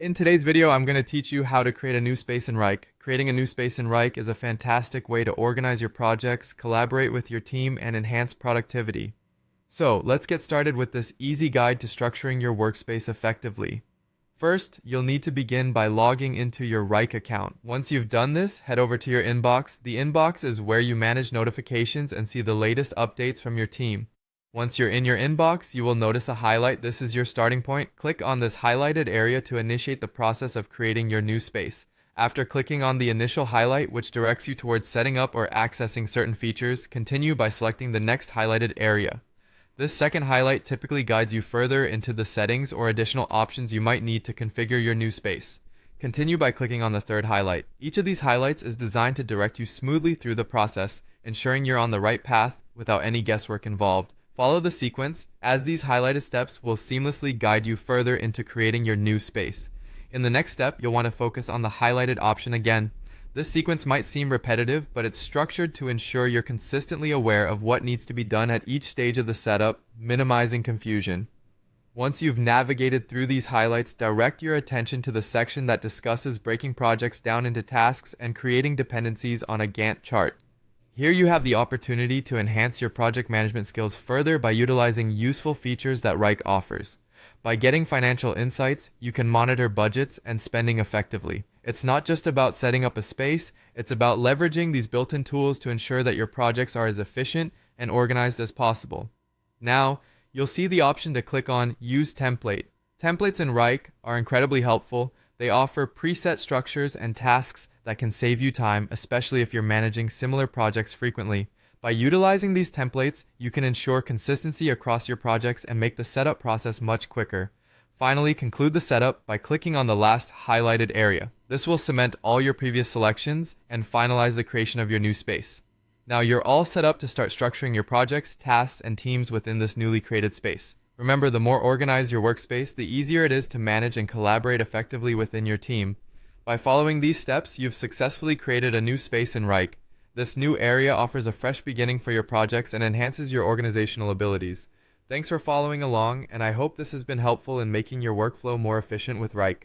In today's video, I'm going to teach you how to create a new space in Wrike. Creating a new space in Wrike is a fantastic way to organize your projects, collaborate with your team, and enhance productivity. So, let's get started with this easy guide to structuring your workspace effectively. First, you'll need to begin by logging into your Wrike account. Once you've done this, head over to your inbox. The inbox is where you manage notifications and see the latest updates from your team. Once you're in your inbox, you will notice a highlight. This is your starting point. Click on this highlighted area to initiate the process of creating your new space. After clicking on the initial highlight, which directs you towards setting up or accessing certain features, continue by selecting the next highlighted area. This second highlight typically guides you further into the settings or additional options you might need to configure your new space. Continue by clicking on the third highlight. Each of these highlights is designed to direct you smoothly through the process, ensuring you're on the right path without any guesswork involved. Follow the sequence, as these highlighted steps will seamlessly guide you further into creating your new space. In the next step, you'll want to focus on the highlighted option again. This sequence might seem repetitive, but it's structured to ensure you're consistently aware of what needs to be done at each stage of the setup, minimizing confusion. Once you've navigated through these highlights, direct your attention to the section that discusses breaking projects down into tasks and creating dependencies on a Gantt chart. Here you have the opportunity to enhance your project management skills further by utilizing useful features that Wrike offers. By getting financial insights, you can monitor budgets and spending effectively. It's not just about setting up a space, it's about leveraging these built-in tools to ensure that your projects are as efficient and organized as possible. Now, you'll see the option to click on Use Template. Templates in Wrike are incredibly helpful. They offer preset structures and tasks that can save you time, especially if you're managing similar projects frequently. By utilizing these templates, you can ensure consistency across your projects and make the setup process much quicker. Finally, conclude the setup by clicking on the last highlighted area. This will cement all your previous selections and finalize the creation of your new space. Now you're all set up to start structuring your projects, tasks, and teams within this newly created space. Remember, the more organized your workspace, the easier it is to manage and collaborate effectively within your team. By following these steps, you've successfully created a new space in Wrike. This new area offers a fresh beginning for your projects and enhances your organizational abilities. Thanks for following along, and I hope this has been helpful in making your workflow more efficient with Wrike.